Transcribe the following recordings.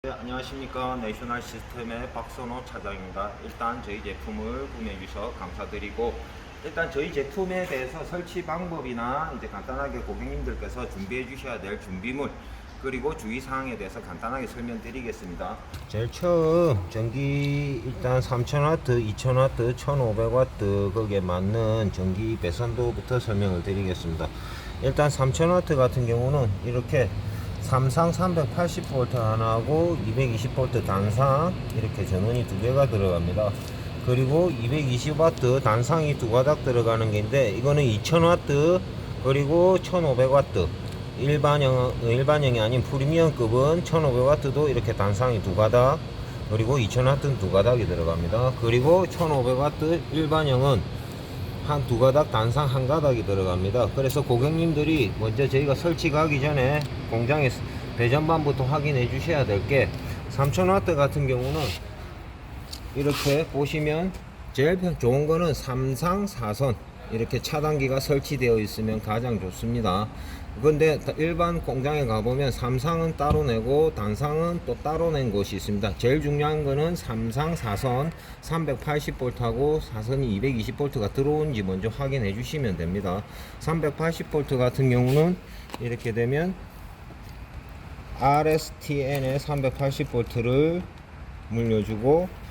네, 안녕하십니까. 내셔널 시스템의 박선호 차장입니다. 일단 저희 제품을 구매해 주셔서 감사드리고, 일단 저희 제품에 대해서 설치 방법이나 이제 간단하게 고객님들께서 준비해 주셔야 될 준비물, 그리고 주의사항에 대해서 간단하게 설명드리겠습니다. 제일 처음 전기 일단 3000W, 2000W, 1500W 거기에 맞는 전기 배선도부터 설명을 드리겠습니다. 일단 3000W 같은 경우는 이렇게 삼상 380V 하나하고 220V 단상 이렇게 전원이 두 개가 들어갑니다. 그리고 220W 단상이 두 가닥 들어가는 게인데, 이거는 2000W 그리고 1500W 일반형이 아닌 프리미엄급은 1500W도 이렇게 단상이 두 가닥, 그리고 2000W는 두 가닥이 들어갑니다. 그리고 1500W 일반형은 한 두 가닥 단상 한 가닥이 들어갑니다. 그래서 고객님들이 먼저 저희가 설치 가기 전에 공장에 배전반부터 확인해 주셔야 될 게, 3000W 같은 경우는 이렇게 보시면 제일 좋은 거는 3상 4선 이렇게 차단기가 설치되어 있으면 가장 좋습니다. 근데 일반 공장에 가보면 3상은 따로 내고 단상은 또 따로 낸 곳이 있습니다. 제일 중요한 거는 3상 4선 380V하고 4선이 220V가 들어오는지 먼저 확인해 주시면 됩니다. 380V 같은 경우는 이렇게 되면 RSTN에 380V를 물려주고,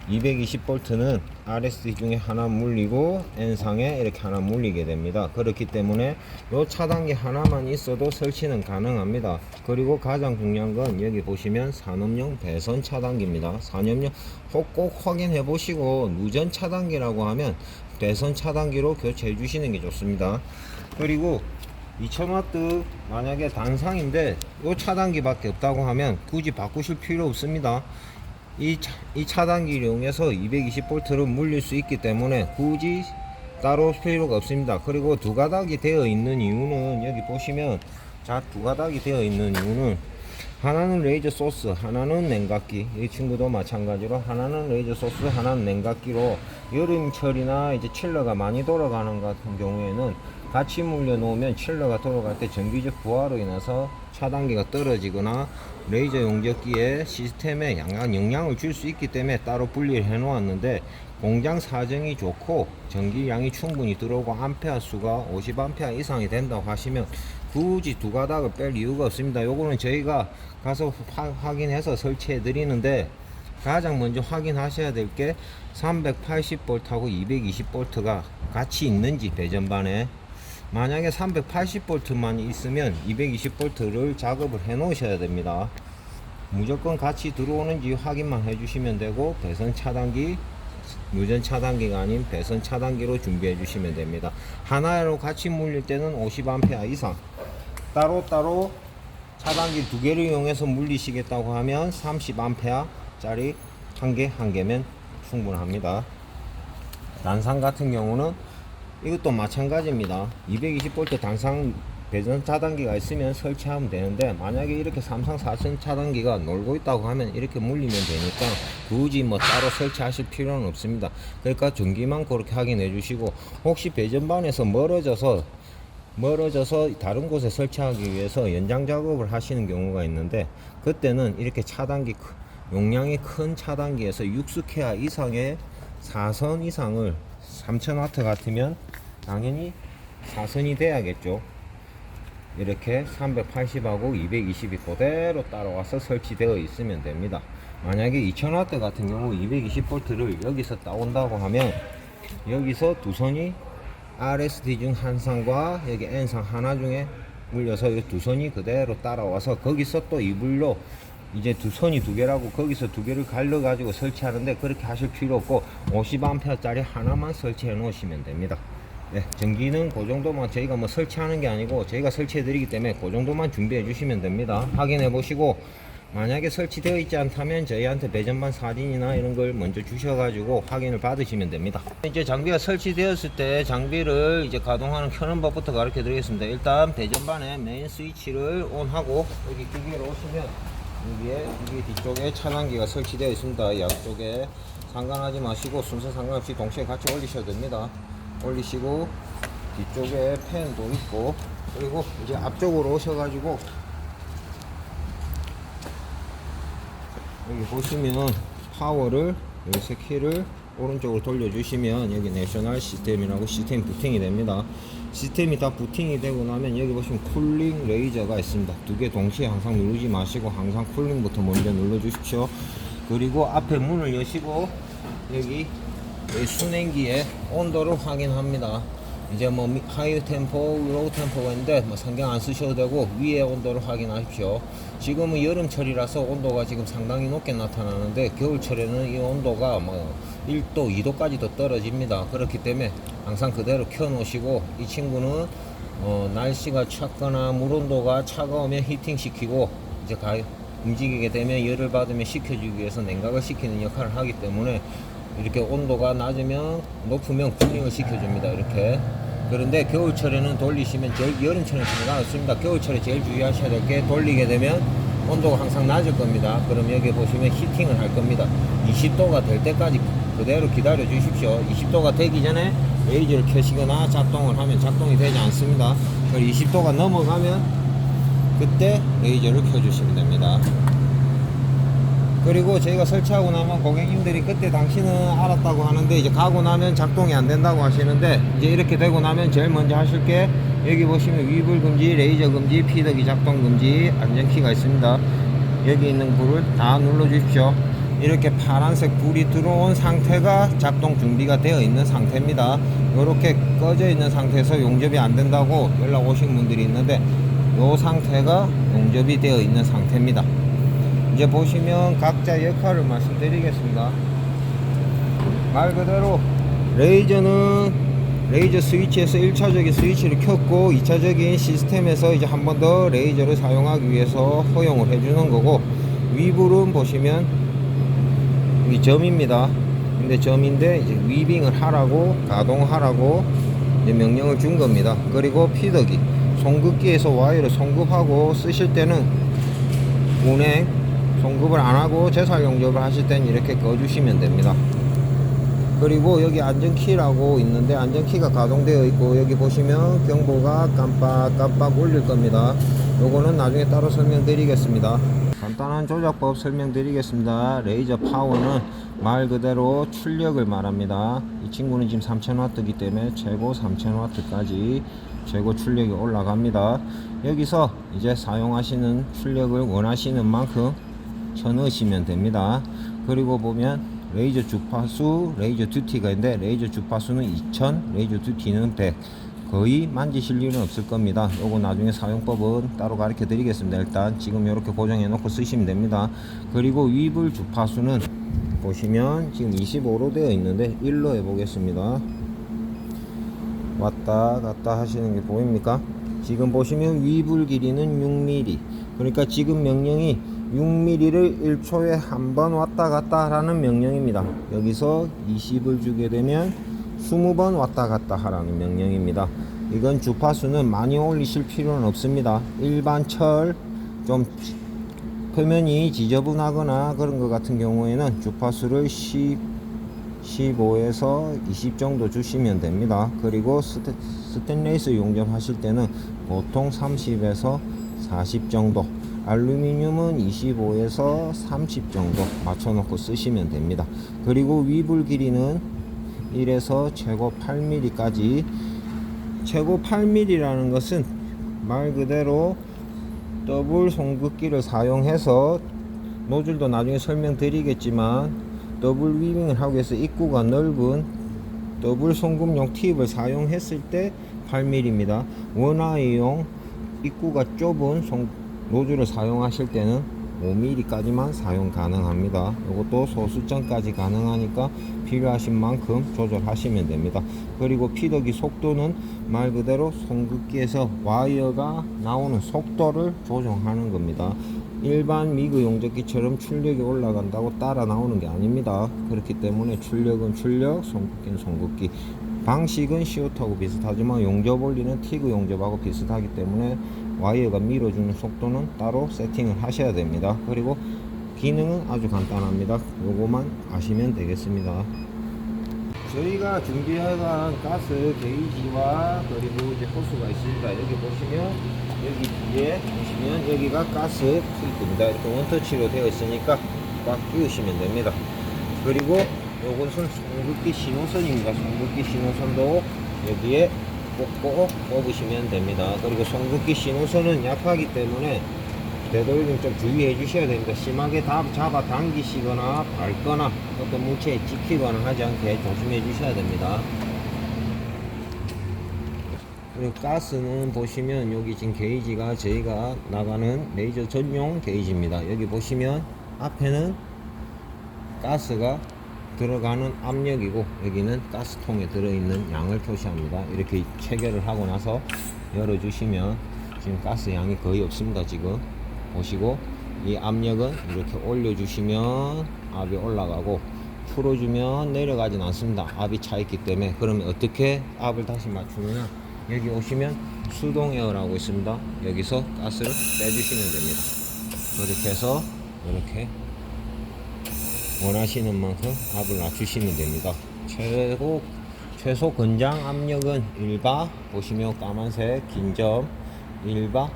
220V는 RST 중에 하나 물리고 N상에 이렇게 하나 물리게 됩니다. 그렇기 때문에 이 차단기 하나만 있어도 설치는 가능합니다. 그리고 가장 중요한 건 여기 보시면 산업용 배선 차단기입니다. 산업용 꼭 확인해 보시고, 누전 차단기라고 하면 배선 차단기로 교체해 주시는 게 좋습니다. 그리고 2000W 만약에 단상인데 이 차단기 밖에 없다고 하면 굳이 바꾸실 필요 없습니다. 이 차단기를 이용해서 220V를 물릴 수 있기 때문에 굳이 따로 필요가 없습니다. 그리고 두 가닥이 되어 있는 이유는 여기 보시면, 자, 두 가닥이 되어 있는 이유는 하나는 레이저 소스, 하나는 냉각기. 이 친구도 마찬가지로 하나는 레이저 소스, 하나는 냉각기로 여름철이나 이제 칠러가 많이 돌아가는 같은 경우에는 같이 물려 놓으면 칠러가 돌아갈 때 전기적 부하로 인해서 차단기가 떨어지거나 레이저 용접기에 시스템에 영향을 줄 수 있기 때문에 따로 분리를 해 놓았는데, 공장 사정이 좋고 전기량이 충분히 들어오고 암페어 수가 50A 이상이 된다고 하시면 굳이 두 가닥을 뺄 이유가 없습니다. 요거는 저희가 가서 확인해서 설치해 드리는데, 가장 먼저 확인하셔야 될 게 380V하고 220V가 같이 있는지 배전반에. 만약에 380V만 있으면 220V를 작업을 해 놓으셔야 됩니다. 무조건 같이 들어오는지 확인만 해 주시면 되고, 배선 차단기, 누전 차단기가 아닌 배선 차단기로 준비해 주시면 됩니다. 하나로 같이 물릴 때는 50A 이상, 따로따로 차단기 두 개를 이용해서 물리시겠다고 하면 30A 짜리 한 개면 충분합니다. 단상 같은 경우는 이것도 마찬가지입니다. 220V 단상 배선 차단기가 있으면 설치하면 되는데, 만약에 이렇게 3상 4선 차단기가 놀고 있다고 하면 이렇게 물리면 되니까 굳이 뭐 따로 설치하실 필요는 없습니다. 그러니까 전기만 그렇게 확인해 주시고, 혹시 배전반에서 멀어져서 다른 곳에 설치하기 위해서 연장 작업을 하시는 경우가 있는데, 그때는 이렇게 차단기 용량이 큰 차단기에서 육수케아 이상의 4선 이상을 3000W 같으면 당연히 4선이 돼야겠죠. 이렇게 380하고 220이 그대로 따라와서 설치되어 있으면 됩니다. 만약에 2000W 같은 경우 220V를 여기서 따온다고 하면, 여기서 두 선이 RST 중 한 상과 여기 N상 하나 중에 물려서 이 두 선이 그대로 따라와서, 거기서 또 이불로 이제 두 선이 두 개라고 거기서 두 개를 갈려 가지고 설치하는데, 그렇게 하실 필요 없고 50A 짜리 하나만 설치해 놓으시면 됩니다. 네, 전기는 그 정도만, 저희가 뭐 설치하는 게 아니고 저희가 설치해 드리기 때문에 그 정도만 준비해 주시면 됩니다. 확인해 보시고, 만약에 설치되어 있지 않다면 저희한테 배전반 사진이나 이런 걸 먼저 주셔가지고 확인을 받으시면 됩니다. 이제 장비가 설치되었을 때 장비를 이제 가동하는 켜는 법부터 가르쳐 드리겠습니다. 일단 배전반에 메인 스위치를 온하고, 여기 기기로 오시면 여기 뒤쪽에 차단기가 설치되어 있습니다. 양쪽에 상관하지 마시고 순서 상관없이 동시에 같이 올리셔도 됩니다. 올리시고 뒤쪽에 팬도 있고, 그리고 이제 앞쪽으로 오셔가지고 여기 보시면 파워를 여기 세 키를 오른쪽으로 돌려주시면 여기 내셔널 시스템이라고 시스템 부팅이 됩니다. 시스템이 다 부팅이 되고 나면 여기 보시면 쿨링 레이저가 있습니다. 두 개 동시에 항상 누르지 마시고 항상 쿨링부터 먼저 눌러 주십시오. 그리고 앞에 문을 여시고 여기 순행기의 온도를 확인합니다. 이제 뭐 하이 템포, 로우 템포가 있는데 뭐 상경 안 쓰셔도 되고 위에 온도를 확인하십시오. 지금은 여름철이라서 온도가 지금 상당히 높게 나타나는데 겨울철에는 이 온도가 뭐 1도, 2도까지도 떨어집니다. 그렇기 때문에 항상 그대로 켜 놓으시고, 이 친구는 날씨가 춥거나 물 온도가 차가우면 히팅 시키고 이제 움직이게 되면 열을 받으면 식혀주기 위해서 냉각을 시키는 역할을 하기 때문에 이렇게 온도가 낮으면 높으면 쿨링을 시켜줍니다. 이렇게. 그런데 겨울철에는 돌리시면 여름철에는 상관없습니다. 겨울철에 제일 주의하셔야 될 게 돌리게 되면 온도가 항상 낮을 겁니다. 그럼 여기 보시면 히팅을 할 겁니다. 20도가 될 때까지 그대로 기다려 주십시오. 20도가 되기 전에 레이저를 켜시거나 작동을 하면 작동이 되지 않습니다. 20도가 넘어가면 그때 레이저를 켜주시면 됩니다. 그리고 저희가 설치하고 나면 고객님들이 그때 당신은 알았다고 하는데 이제 가고 나면 작동이 안 된다고 하시는데, 이제 이렇게 되고 나면 제일 먼저 하실 게 여기 보시면 위불 금지, 레이저 금지, 피더기 작동 금지 안전키가 있습니다. 여기 있는 불을 다 눌러 주십시오. 이렇게 파란색 불이 들어온 상태가 작동 준비가 되어 있는 상태입니다. 이렇게 꺼져 있는 상태에서 용접이 안 된다고 연락 오신 분들이 있는데, 이 상태가 용접이 되어 있는 상태입니다. 이제 보시면 각자 역할을 말씀드리겠습니다. 말 그대로 레이저는 레이저 스위치에서 1차적인 스위치를 켰고 2차적인 시스템에서 이제 한 번 더 레이저를 사용하기 위해서 허용을 해주는 거고, 위불은 보시면 이 점입니다. 근데 점인데 이제 위빙을 하라고, 가동하라고 이제 명령을 준 겁니다. 그리고 피더기, 송극기에서 와이어를 송급하고 쓰실 때는 운행 송급을 안하고 재살 용접을 하실 때는 이렇게 꺼주시면 됩니다. 그리고 여기 안전키라고 있는데 안전키가 가동되어 있고, 여기 보시면 경보가 깜빡깜빡 울릴 겁니다. 요거는 나중에 따로 설명드리겠습니다. 간단한 조작법 설명드리겠습니다. 레이저 파워는 말 그대로 출력을 말합니다. 이 친구는 지금 3000W이기 때문에 최고 3000W까지 최고 출력이 올라갑니다. 여기서 이제 사용하시는 출력을 원하시는 만큼 쳐넣으시면 됩니다. 그리고 보면 레이저 주파수, 레이저 듀티가 있는데 레이저 주파수는 2000, 레이저 듀티는 100. 거의 만지실 일은 없을 겁니다. 요거 나중에 사용법은 따로 가르쳐 드리겠습니다. 일단 지금 이렇게 고정해 놓고 쓰시면 됩니다. 그리고 위불 주파수는 보시면 지금 25로 되어 있는데 1로 해 보겠습니다. 왔다 갔다 하시는 게 보입니까? 지금 보시면 위불 길이는 6mm. 그러니까 지금 명령이 6mm를 1초에 한 번 왔다 갔다 하라는 명령입니다. 여기서 20을 주게 되면 20번 왔다 갔다 하라는 명령입니다. 이건 주파수는 많이 올리실 필요는 없습니다. 일반 철 좀 표면이 지저분하거나 그런 것 같은 경우에는 주파수를 15에서 20 정도 주시면 됩니다. 그리고 스테인리스 용접하실 때는 보통 30에서 40 정도, 알루미늄은 25에서 30 정도 맞춰놓고 쓰시면 됩니다. 그리고 위불 길이는 1에서 최고 8mm까지. 최고 8mm라는 것은 말 그대로 더블 송극기를 사용해서, 노즐도 나중에 설명드리겠지만 더블 위빙을 하기 위해서 입구가 넓은 더블 송금용 팁을 사용했을 때 8mm입니다. 원화이용 입구가 좁은 노즐을 사용하실 때는 5mm까지만 사용 가능합니다. 이것도 소수점까지 가능하니까 필요하신 만큼 조절하시면 됩니다. 그리고 피더기 속도는 말 그대로 송극기에서 와이어가 나오는 속도를 조정하는 겁니다. 일반 미그 용접기처럼 출력이 올라간다고 따라 나오는 게 아닙니다. 그렇기 때문에 출력은 출력, 송극기는 송극기. 방식은 시오트하고 비슷하지만 용접 원리는 티그 용접하고 비슷하기 때문에 와이어가 밀어주는 속도는 따로 세팅을 하셔야 됩니다. 그리고 기능은 아주 간단합니다. 요거만 아시면 되겠습니다. 저희가 준비해간 가스 게이지와 그리고 이제 호스가 있습니다. 여기 보시면 여기 뒤에 보시면 여기가 가스 튜브입니다. 이렇게 원터치로 되어 있으니까 꽉 끼우시면 됩니다. 그리고 요것은 송극기 신호선입니다. 송극기 신호선도 여기에 꼭 꼽으시면 됩니다. 그리고 송극기 신호선은 약하기 때문에 되도록이면 좀 주의해 주셔야 됩니다. 심하게 잡아 당기시거나 밟거나 어떤 물체에 찍히거나 하지 않게 조심해 주셔야 됩니다. 그리고 가스는 보시면 여기 지금 게이지가 저희가 나가는 레이저 전용 게이지입니다. 여기 보시면 앞에는 가스가 들어가는 압력이고 여기는 가스통에 들어있는 양을 표시합니다. 이렇게 체결을 하고 나서 열어주시면 지금 가스 양이 거의 없습니다. 지금 보시고 이 압력은 이렇게 올려주시면 압이 올라가고 풀어주면 내려가진 않습니다. 압이 차 있기 때문에. 그러면 어떻게 압을 다시 맞추느냐, 여기 오시면 수동 에어라고 있습니다. 여기서 가스를 빼주시면 됩니다. 그렇게 해서 이렇게 원하시는 만큼 압을 낮추시면 됩니다. 최소 권장 압력은 1바, 보시면 까만색 긴 점 1바,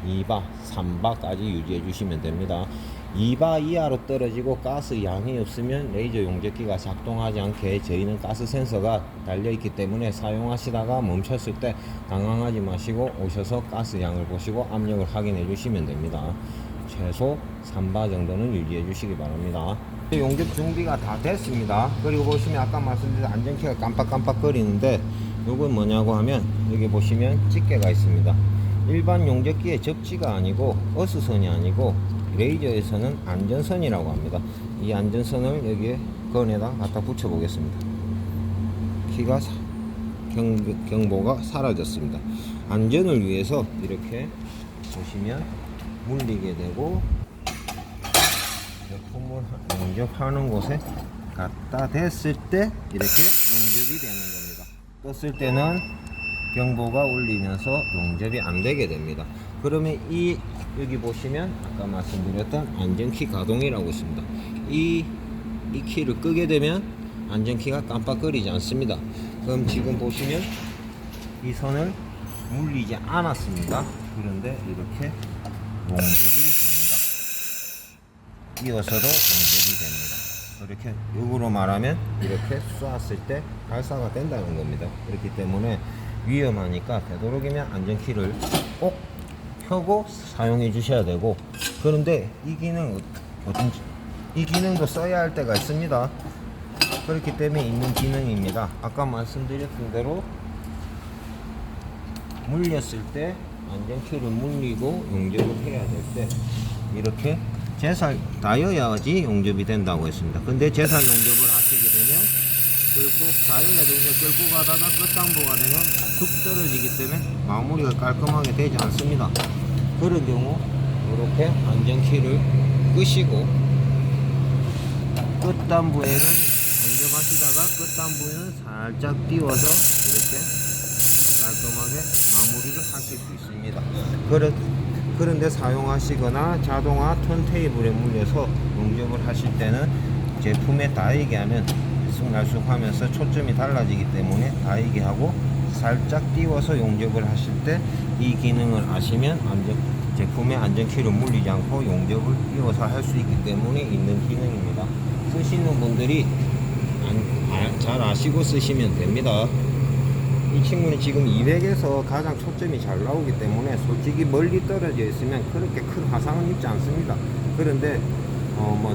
2바, 3바까지 유지해 주시면 됩니다. 2바 이하로 떨어지고 가스 양이 없으면 레이저 용접기가 작동하지 않게 저희는 가스 센서가 달려있기 때문에 사용하시다가 멈췄을 때 당황하지 마시고 오셔서 가스 양을 보시고 압력을 확인해 주시면 됩니다. 최소 3바 정도는 유지해 주시기 바랍니다. 용접 준비가 다 됐습니다. 그리고 보시면 아까 말씀드린 안전키가 깜빡깜빡 거리는데 이건 뭐냐고 하면 여기 보시면 집게가 있습니다. 일반 용접기의 접지가 아니고 어스선이 아니고 레이저에서는 안전선이라고 합니다. 이 안전선을 여기에 건에다 갖다 붙여 보겠습니다. 키가 경보가 사라졌습니다. 안전을 위해서 이렇게 보시면 물리게 되고 제품을 용접하는 곳에 갖다 댔을 때 이렇게 용접이 되는 겁니다. 떴을 때는 경보가 울리면서 용접이 안 되게 됩니다. 그러면 여기 보시면 아까 말씀드렸던 안전키 가동이라고 있습니다. 이 키를 끄게 되면 안전키가 깜빡거리지 않습니다. 그럼 지금 보시면 이 선을 물리지 않았습니다. 그런데 이렇게 용접이 됩니다. 이어서도 용접이 됩니다. 이렇게 역으로 말하면 이렇게 쏘았을 때 발사가 된다는 겁니다. 그렇기 때문에 위험하니까 되도록이면 안전키를 꼭 켜고 사용해 주셔야 되고, 그런데 이 기능도 써야 할 때가 있습니다. 그렇기 때문에 있는 기능입니다. 아까 말씀드렸던 대로 물렸을 때 안전키를 물리고 용접을 해야 될 때 이렇게 제살 닿아야지 용접이 된다고 했습니다. 근데 제살 용접을 하시게 되면 닿아야 되면 끌고 가다가 끝당부가 되면 툭 떨어지기 때문에 마무리가 깔끔하게 되지 않습니다. 그런 경우 이렇게 안전키를 끄시고 끝단부에는 용접하시다가 끝단부에는 살짝 띄워서 이렇게 깔끔하게 마무리를 하실 수 있습니다. 그런데 사용하시거나 자동화 턴테이블에 물려서 용접을 하실 때는 제품에 닿이게 하면 날쑥날쑥 하면서 초점이 달라지기 때문에 닿이게 하고 살짝 띄워서 용접을 하실 때 이 기능을 아시면 제품의 안전키를 물리지 않고 용접을 띄워서 할 수 있기 때문에 있는 기능입니다. 쓰시는 분들이 잘 아시고 쓰시면 됩니다. 이 친구는 지금 200에서 가장 초점이 잘 나오기 때문에 솔직히 멀리 떨어져 있으면 그렇게 큰 화상은 입지 않습니다. 그런데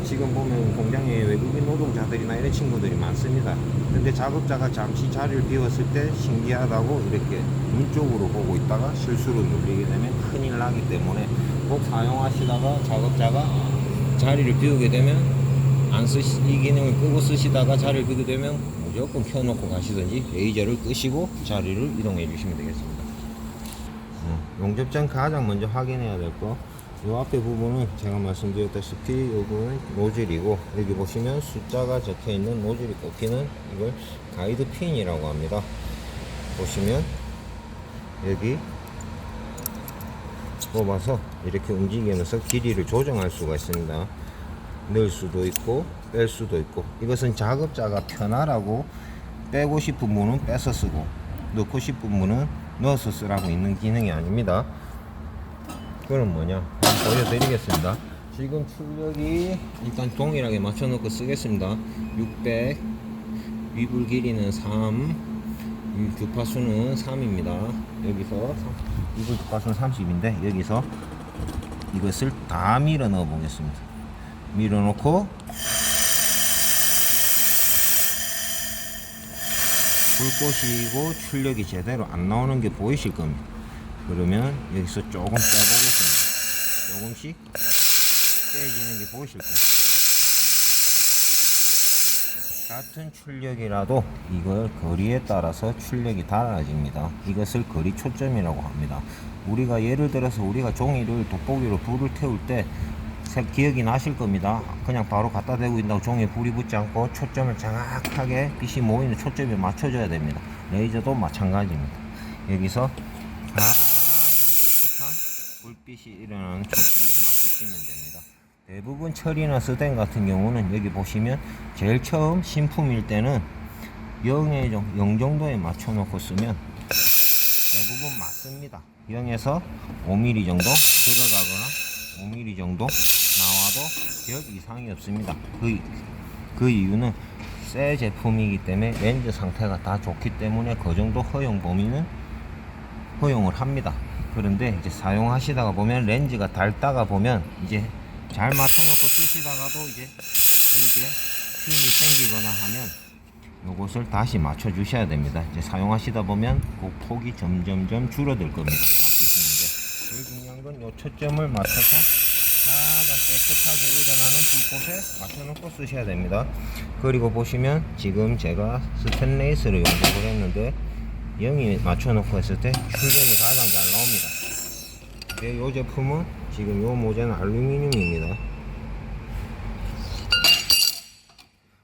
지금 보면 공장에 외국인 노동자들이나 이런 친구들이 많습니다. 근데 작업자가 잠시 자리를 비웠을 때 신기하다고 이렇게 문 쪽으로 보고 있다가 실수로 누르게 되면 큰일 나기 때문에 꼭 사용하시다가 작업자가 자리를 비우게 되면 이 기능을 끄고 쓰시다가 자리를 비우게 되면 무조건 켜놓고 가시든지 레이저를 끄시고 자리를 이동해 주시면 되겠습니다. 용접 전 가장 먼저 확인해야 될 거, 이 앞에 부분은 제가 말씀드렸다시피 이 부분은 노즐이고, 여기 보시면 숫자가 적혀 있는 노즐이 꼽히는 이걸 가이드 핀이라고 합니다. 보시면 여기 뽑아서 이렇게 움직이면서 길이를 조정할 수가 있습니다. 넣을 수도 있고 뺄 수도 있고, 이것은 작업자가 편하라고 빼고 싶은 분은 빼서 쓰고 넣고 싶은 분은 넣어서 쓰라고 있는 기능이 아닙니다. 그건 뭐냐, 한번 보여드리겠습니다. 지금 출력이 일단 동일하게 맞춰놓고 쓰겠습니다. 600, 위불 길이는 3, 주파수는 3입니다. 여기서 위불 주파수는 30인데 여기서 이것을 다 밀어 넣어 보겠습니다. 밀어 놓고 불꽃이고 출력이 제대로 안 나오는 게 보이실 겁니다. 그러면 여기서 조금 빼보겠습니다. 조금씩 빼지는 게 보이실 겁니다. 같은 출력이라도 이걸 거리에 따라서 출력이 달라집니다. 이것을 거리 초점이라고 합니다. 우리가 예를 들어서 우리가 종이를 돋보기로 불을 태울 때 기억이 나실 겁니다. 그냥 바로 갖다 대고 있다고 종이에 불이 붙지 않고 초점을 정확하게 빛이 모이는 초점에 맞춰줘야 됩니다. 레이저도 마찬가지입니다. 여기서 가장 깨끗한 불빛이 일어나는 초점을 맞추시면 됩니다. 대부분 철이나 스텐 같은 경우는 여기 보시면 제일 처음 신품일 때는 0 정도에 맞춰 놓고 쓰면 대부분 맞습니다. 0에서 5mm 정도 들어가거나 5mm 정도 나와도 별 이상이 없습니다. 그 이유는 새 제품이기 때문에 렌즈 상태가 다 좋기 때문에 그 정도 허용 범위는 허용을 합니다. 그런데 이제 사용하시다가 보면 렌즈가 닳다가 보면 이제 잘 맞춰놓고 쓰시다가도 이제 이렇게 힘이 생기거나 하면 요것을 다시 맞춰 주셔야 됩니다. 이제 사용하시다 보면 그 폭이 점점점 줄어들 겁니다. 맞추시는데 제일 중요한 건 요 초점을 맞춰서 가장 깨끗하게 일어나는 불꽃에 맞춰놓고 쓰셔야 됩니다. 그리고 보시면 지금 제가 스테인리스를 용접을 했는데 0이 맞춰놓고 했을 때 출력이 가장 잘 나옵니다. 근데 이 제품은 지금 이 모재는 알루미늄입니다.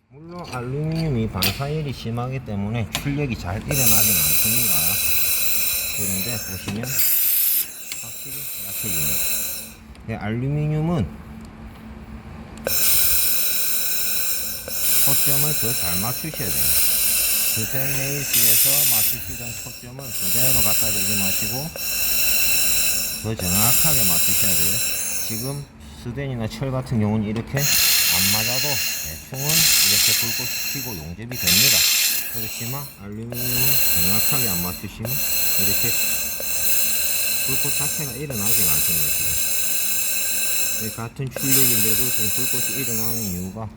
물론 알루미늄이 반사열이 심하기 때문에 출력이 잘 일어나진 않습니다. 그런데 보시면 확실히 약해집니다. 알루미늄은 초점을 더 잘 맞추셔야 돼요. 스테인리스에서 맞추시던 초점을 그대로 갖다 대지 마시고 더 정확하게 맞추셔야 돼요. 지금 스텐이나 철 같은 경우는 이렇게 안 맞아도 대충은 이렇게 불꽃이 튀고 용접이 됩니다. 그렇지만 알루미늄은 정확하게 안 맞추시면 이렇게 불꽃 자체가 일어나지 않습니다. 지금 같은 출력인데도 지금 불꽃이 일어나는 이유가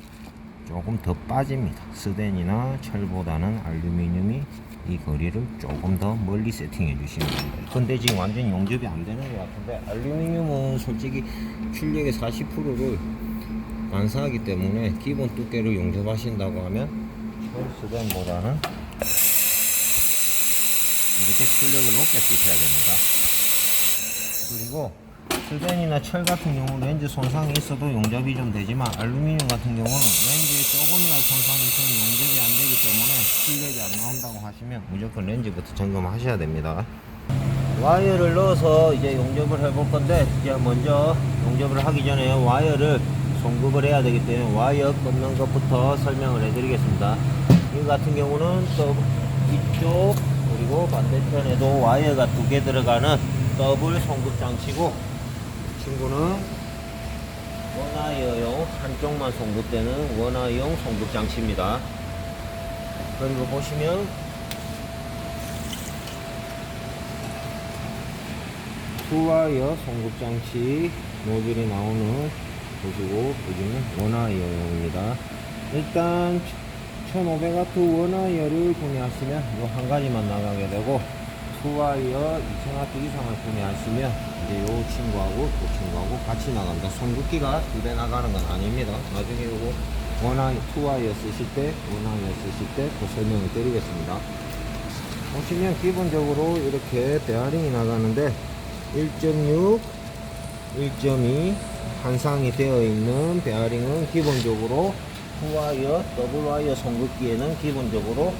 조금 더 빠집니다. 스텐이나 철보다는 알루미늄이 이 거리를 조금 더 멀리 세팅해 주시면 됩니다. 근데 지금 완전 용접이 안 되는 것 같은데 알루미늄은 솔직히 출력의 40%를 반사하기 때문에 기본 두께를 용접하신다고 하면 철 스텐보다는 이렇게 출력을 높게 쓰셔야 됩니다. 그리고 스텐이나 철 같은 경우 렌즈 손상이 있어도 용접이 좀 되지만 알루미늄 같은 경우는 렌즈에 조금이라도 손상이 있으면 용접이 안 되기 때문에 출력이 안 나온다고 하시면 무조건 렌즈부터 점검하셔야 됩니다. 와이어를 넣어서 이제 용접을 해볼 건데 이제 먼저 용접을 하기 전에 와이어를 송급을 해야 되기 때문에 와이어 끊는 것부터 설명을 해드리겠습니다. 이 같은 경우는 또 이쪽 그리고 반대편에도 와이어가 2개 들어가는 더블 송급 장치고 친구는 원와이어용 한쪽만 송급되는 원와이어용 송급 장치입니다. 그리고 보시면 투와이어 송급 장치 노즐이 나오는 보시고 여기는 원와이어용입니다. 일단 1500W 원와이어를 구매하시면 이 한 가지만 나가게 되고 투와이어 2000W 이상을 구매하시면 이제 요 친구하고 그 친구하고 같이 나갑니다. 송긋기가 2대 나가는 건 아닙니다. 나중에 요거 투와이어 쓰실 때 원와이어 쓰실 때 그 설명을 드리겠습니다. 보시면 기본적으로 이렇게 베어링이 나가는데 1.6, 1.2 한상이 되어 있는 베어링은 기본적으로 투와이어, 더블와이어 송긋기에는 기본적으로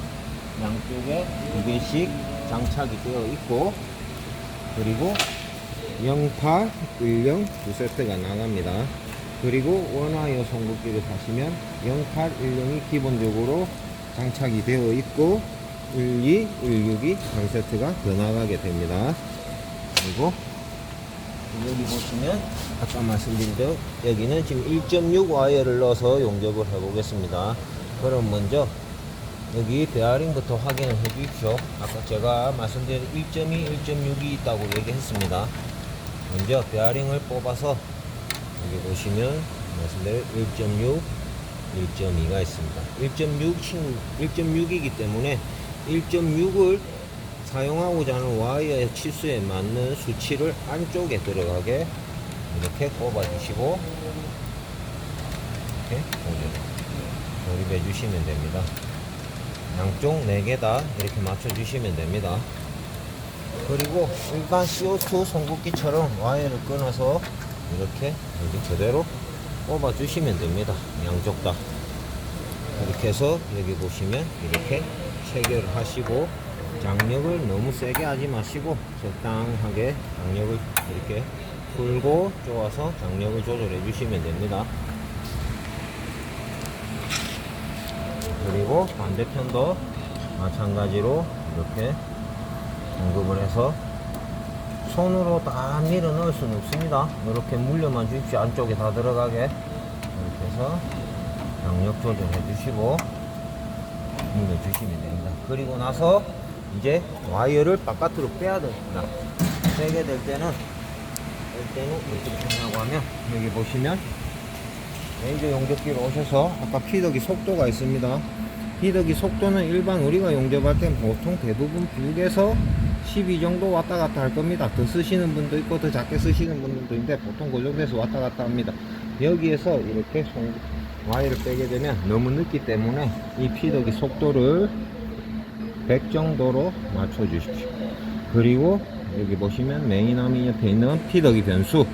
양쪽에 2개씩 장착이 되어 있고 그리고 08, 10 두 세트가 나갑니다. 그리고 원와이어 송긋기를 사시면 08, 10이 기본적으로 장착이 되어 있고 12, 16이 한 세트가 더 나가게 됩니다. 그리고 여기 보시면 아까 말씀드린 대로 여기는 지금 1.6 와이어를 넣어서 용접을 해 보겠습니다. 그럼 먼저 여기 베어링부터 확인을 해 주십시오. 아까 제가 말씀드린 1.2, 1.6이 있다고 얘기했습니다. 먼저 베어링을 뽑아서 여기 보시면 말씀대로 1.6, 1.2가 있습니다. 1.6이기 때문에 1.6을 사용하고자 하는 와이어의 치수에 맞는 수치를 안쪽에 들어가게 이렇게 꼽아 주시고 이렇게 조립해 주시면 됩니다. 양쪽 4개 다 이렇게 맞춰 주시면 됩니다. 그리고 일반 CO2 송국기처럼 와이어를 끊어서 이렇게 여기 그대로 꼽아 주시면 됩니다. 양쪽 다 이렇게 해서 여기 보시면 이렇게 체결을 하시고, 장력을 너무 세게 하지 마시고 적당하게 장력을 이렇게 풀고 쪼아서 장력을 조절해 주시면 됩니다. 그리고 반대편도 마찬가지로 이렇게 공급을 해서 손으로 다 밀어 넣을 수는 없습니다. 이렇게 물려만 주십시오. 안쪽에 다 들어가게 이렇게 해서 장력 조절해 주시고 밀어 주시면 됩니다. 그리고 나서 이제 와이어를 바깥으로 빼야 됩니다. 빼게 될 때는 어떻게 하냐고 하면 여기 보시면 레이저 용접기로 오셔서 아까 피더기 속도가 있습니다. 피더기 속도는 일반 우리가 용접할 땐 보통 대부분 6에서 12 정도 왔다 갔다 할 겁니다. 더 쓰시는 분도 있고 더 작게 쓰시는 분들도 있는데 보통 그 정도에서 왔다 갔다 합니다. 여기에서 이렇게 와이어를 빼게 되면 너무 늦기 때문에 이 피더기 속도를 100 정도로 맞춰 주십시오. 그리고 여기 보시면 메인암이 옆에 있는 피더기 변수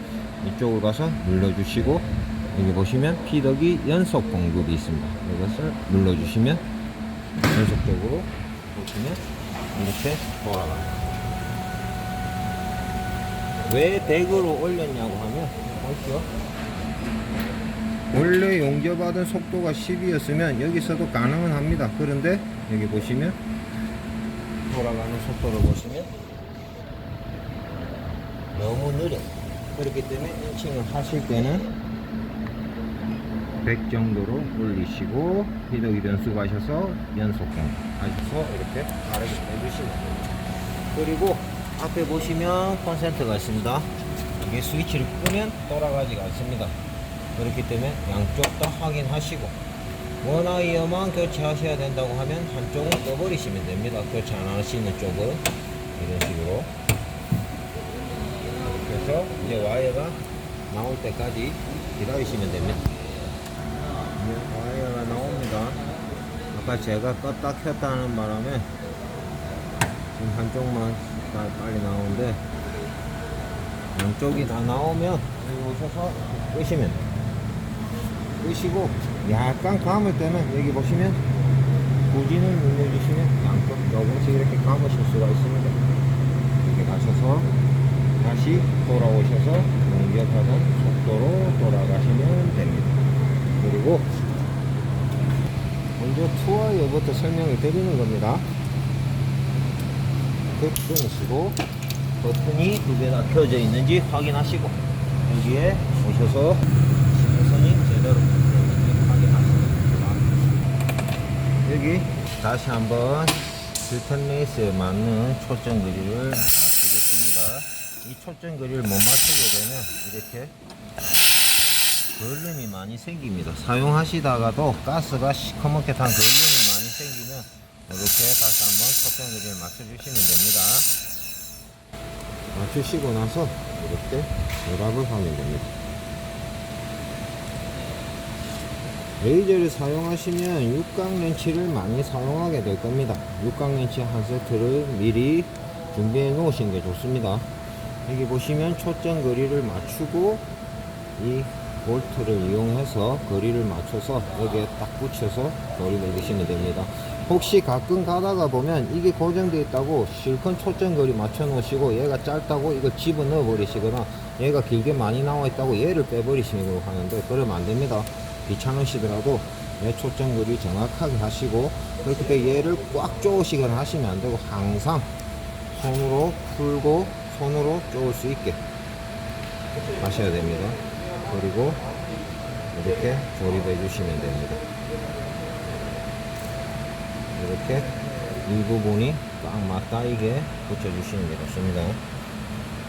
이쪽을 가서 눌러 주시고, 여기 보시면 피더기 연속 공급이 있습니다. 이것을 눌러 주시면 연속적으로 보시면 이렇게 돌아갑니다. 왜 100으로 올렸냐고 하면 보시죠. 원래 용접하던 속도가 10이었으면 여기서도 가능은 합니다. 그런데 여기 보시면 돌아가는 속도를 보시면 너무 느려. 그렇기 때문에 인칭을 하실 때는 100 정도로 올리시고 피더기 변수 가셔서 연속공 하셔서 이렇게 빠르게 해주시면 됩니다. 그리고 앞에 보시면 콘센트가 있습니다. 이게 스위치를 끄면 돌아가지가 않습니다. 그렇기 때문에 양쪽 다 확인하시고, 원와이어만 교체하셔야 된다고 하면 한쪽은 꺼버리시면 됩니다. 교체 안 하시는 쪽은 이런 식으로. 그래서 이제 와이어가 나올 때까지 기다리시면 됩니다. 와이어가 나옵니다. 아까 제가 껐다 켰다 하는 바람에 지금 한쪽만 빨리 나오는데, 양쪽이 다 나오면 여기 오셔서 끄시면 돼요. 끄시고 약간 감을 때는 여기 보시면 부진을 눌러주시면 양쪽 조금씩 이렇게 감으실 수가 있습니다. 이렇게 가셔서 다시 돌아오셔서 용접하던 속도로 돌아가시면 됩니다. 그리고 먼저 투와이어부터 설명을 드리는 겁니다. 끊으시고 버튼이 2개 다 켜져 있는지 확인하시고, 여기에 오셔서 선이 제대로 켜졌는지 확인하시면 됩니다. 여기 다시 한번 스턴 레이스에 맞는 초점 거리를 맞추겠습니다. 이 초점 거리를 못 맞추게 되면 이렇게 걸림이 많이 생깁니다. 사용하시다가도 가스가 시커멓게 탄 걸림이 많이 생기면 이렇게 다시 한번 초점 거리를 맞춰주시면 됩니다. 맞추시고 나서 이렇게 결합을 하면 됩니다. 레이저를 사용하시면 육각 렌치를 많이 사용하게 될 겁니다. 육각 렌치 한 세트를 미리 준비해 놓으시는 게 좋습니다. 여기 보시면 초점 거리를 맞추고 이 볼트를 이용해서 거리를 맞춰서 여기에 딱 붙여서 조립해 주시면 됩니다. 혹시 가끔 가다가 보면 이게 고정되어 있다고 실컷 초점 거리 맞춰 놓으시고 얘가 짧다고 이거 집어 넣어 버리시거나 얘가 길게 많이 나와 있다고 얘를 빼 버리시려고 하는데, 그러면 안 됩니다. 귀찮으시더라도 얘 초점 거리 정확하게 하시고, 그렇기 때문에 얘를 꽉 조으시거나 하시면 안 되고 항상 손으로 풀고 손으로 쪼을 수 있게 하셔야 됩니다. 그리고 이렇게 조립해 주시면 됩니다. 이렇게 이 부분이 딱 맞닿이게 붙여주시는 게 좋습니다.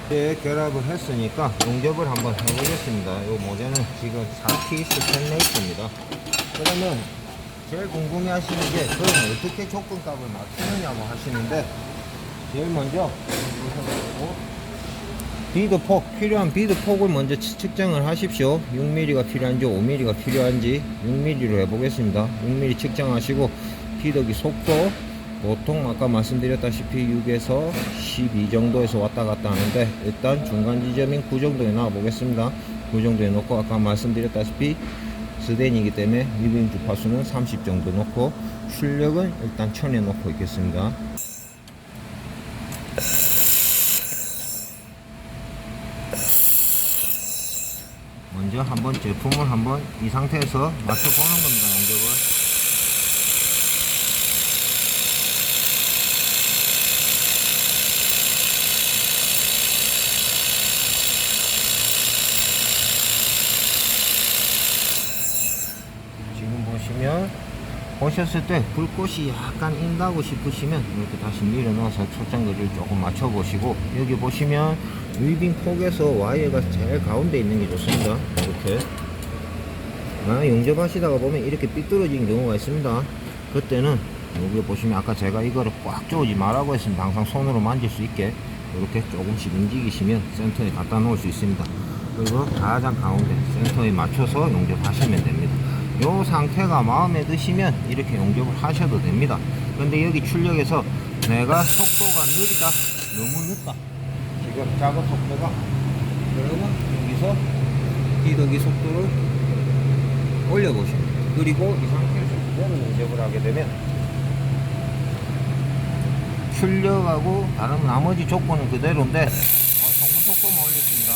이제 결합을 했으니까 용접을 한번 해보겠습니다. 이 모재는 지금 4T 스테인레스입니다. 그러면 제일 궁금해 하시는 게 그럼 어떻게 조건값을 맞추느냐고 하시는데, 제일 먼저 비드폭, 필요한 비드폭을 먼저 측정을 하십시오. 6mm가 필요한지 5mm가 필요한지 6mm로 해보겠습니다. 6mm 측정하시고, 피더기 속도 보통 아까 말씀드렸다시피 6에서 12 정도에서 왔다 갔다 하는데, 일단 중간 지점인 9 정도에 나와 보겠습니다. 9 정도에 놓고, 아까 말씀드렸다시피 스댄이기 때문에 리빙 주파수는 30 정도 놓고, 출력은 일단 1000에 놓고 있겠습니다. 먼저 한번 제품을 한번 이 상태에서 맞춰보는 겁니다. 용접을. 지금 보셨을 때 불꽃이 약간 인다고 싶으시면 이렇게 다시 밀어 넣어서 초점거리를 조금 맞춰 보시고, 여기 보시면 위빙 폭에서 와이어가 제일 가운데 있는 게 좋습니다. 이렇게 용접하시다가 보면 이렇게 삐뚤어진 경우가 있습니다. 그때는 여기 보시면 아까 제가 이거를 꽉 조으지 말라고 했습니다. 항상 손으로 만질 수 있게 이렇게 조금씩 움직이시면 센터에 갖다 놓을 수 있습니다. 그리고 가장 가운데 센터에 맞춰서 용접하시면 됩니다. 이 상태가 마음에 드시면 이렇게 용접을 하셔도 됩니다. 근데 여기 출력에서 내가 속도가 느리다, 너무 늦다, 지금 작업 속도가, 그러면 여기서 기더기 속도를 올려보십니다. 그리고 이 상태에서 그대로 용접을 하게 되면 출력하고 다른 나머지 조건은 그대로인데 송금 속도만 올렸습니다.